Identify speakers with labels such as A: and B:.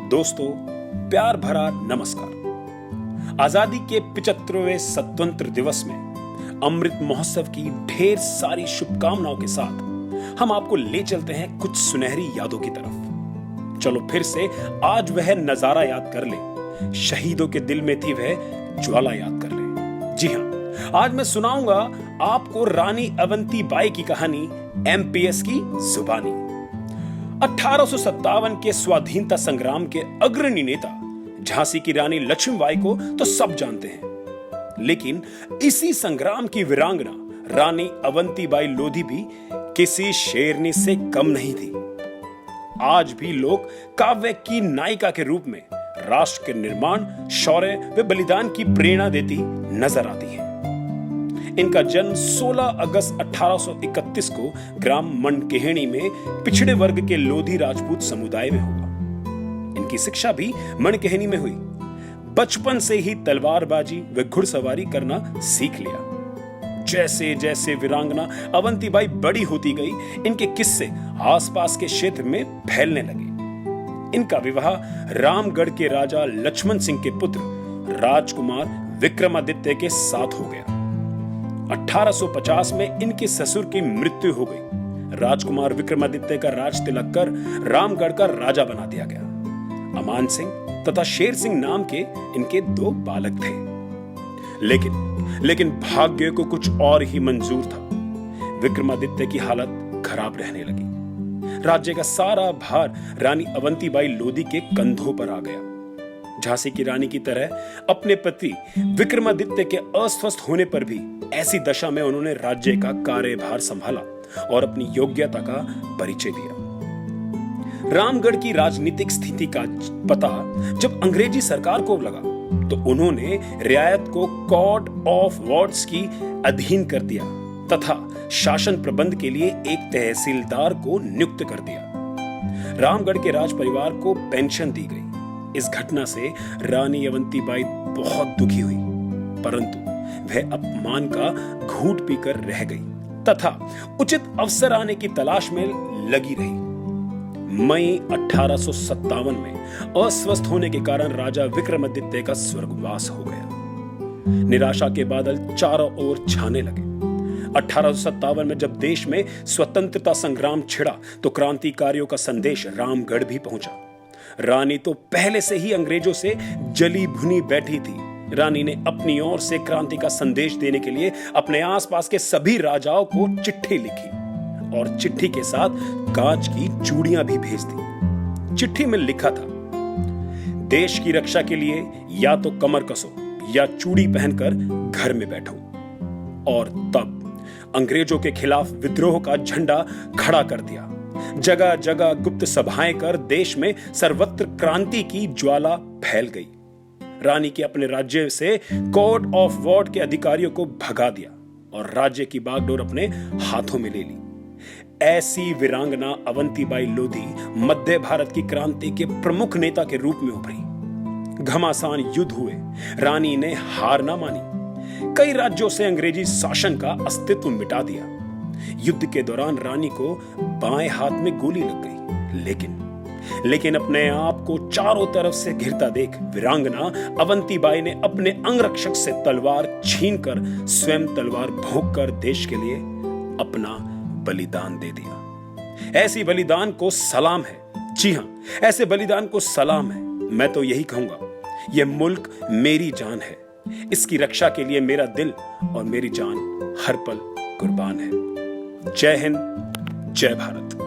A: दोस्तों, प्यार भरा नमस्कार। आजादी के 75वें स्वतंत्र दिवस में अमृत महोत्सव की ढेर सारी शुभकामनाओं के साथ हम आपको ले चलते हैं कुछ सुनहरी यादों की तरफ। चलो फिर से आज वह नजारा याद कर ले, शहीदों के दिल में थी वह ज्वाला याद कर ले। जी हां, आज मैं सुनाऊंगा आपको रानी अवंतीबाई की कहानी एमपीएस की जुबानी। 1857 के स्वाधीनता संग्राम के अग्रणी नेता झांसी की रानी लक्ष्मीबाई को तो सब जानते हैं, लेकिन इसी संग्राम की वीरांगना रानी अवंतीबाई लोधी भी किसी शेरनी से कम नहीं थी। आज भी लोग काव्य की नायिका के रूप में राष्ट्र के निर्माण, शौर्य व बलिदान की प्रेरणा देती नजर आती हैं। इनका जन्म 16 अगस्त 1831 को ग्राम मनकेहनी में पिछड़े वर्ग के लोधी राजपूत समुदाय में हुआ। इनकी शिक्षा भी मनकेहनी में हुई। बचपन से ही तलवारबाजी व घुड़सवारी करना सीख लिया। जैसे जैसे वीरांगना अवंतीबाई बड़ी होती गई, इनके किस्से आसपास के क्षेत्र में फैलने लगे। इनका विवाह रामगढ़ के राजा लक्ष्मण सिंह के पुत्र राजकुमार विक्रमादित्य के साथ हो गया। 1850 में इनके ससुर की मृत्यु हो गई। राजकुमार विक्रमादित्य का राज तिलक कर रामगढ़ का राजा बना दिया गया। अमान सिंह तथा शेर सिंह नाम के इनके 2 बालक थे। लेकिन भाग्य को कुछ और ही मंजूर था। विक्रमादित्य की हालत खराब रहने लगी। राज्य का सारा भार रानी अवंतीबाई लोधी के कंधों पर आ गया। झांसी की रानी की तरह अपने पति विक्रमादित्य के अस्वस्थ होने पर भी ऐसी दशा में उन्होंने राज्य का कार्यभार संभाला और अपनी योग्यता का परिचय दिया। रामगढ़ की राजनीतिक स्थिति का पता जब अंग्रेजी सरकार को लगा तो उन्होंने रियायत को कोर्ट ऑफ वार्ड्स की अधीन कर दिया तथा शासन प्रबंध के लिए एक तहसीलदार को नियुक्त कर दिया। रामगढ़ के राज परिवार को पेंशन दी गई। इस घटना से रानी अवंतीबाई बहुत दुखी हुई, परंतु वह अपमान का घूंट पीकर रह गई तथा उचित अवसर आने की तलाश में लगी रही। मई 1857 में अस्वस्थ होने के कारण राजा विक्रमादित्य का स्वर्गवास हो गया। निराशा के बादल चारों ओर छाने लगे। 1857 में जब देश में स्वतंत्रता संग्राम छिड़ा तो क्रांतिकारियों का संदेश रामगढ़ भी पहुंचा। रानी तो पहले से ही अंग्रेजों से जली भुनी बैठी थी। रानी ने अपनी ओर से क्रांति का संदेश देने के लिए अपने आसपास के सभी राजाओं को चिट्ठी लिखी और चिट्ठी के साथ कांच की चूड़ियां भी भेज दी। चिट्ठी में लिखा था, देश की रक्षा के लिए या तो कमर कसो या चूड़ी पहनकर घर में बैठो। और तब अंग्रेजों के खिलाफ विद्रोह का झंडा खड़ा कर दिया। जगह जगह गुप्त सभाएं कर देश में सर्वत्र क्रांति की ज्वाला फैल गई। रानी के अपने राज्य से कोर्ट ऑफ वार्ड के अधिकारियों को भगा दिया और राज्य की बागडोर अपने हाथों में ले ली। ऐसी वीरांगना अवंतीबाई लोधी मध्य भारत की क्रांति के प्रमुख नेता के रूप में उभरी। घमासान युद्ध हुए, रानी ने हार ना मानी। कई राज्यों से अंग्रेजी शासन का अस्तित्व मिटा दिया। युद्ध के दौरान रानी को बाएं हाथ में गोली लग गई, लेकिन अपने आप को चारों तरफ से घिरता देख वीरांगना अवंतीबाई ने अपने अंगरक्षक से तलवार छीनकर स्वयं तलवार भोंककर देश के लिए अपना बलिदान दे दिया। ऐसी बलिदान को सलाम है। जी हां, ऐसे बलिदान को सलाम है। मैं तो यही कहूंगा, यह मुल्क मेरी जान है। इसकी रक्षा के लिए मेरा दिल और मेरी जान हर पल कुर्बान है। जय हिंद, जय भारत।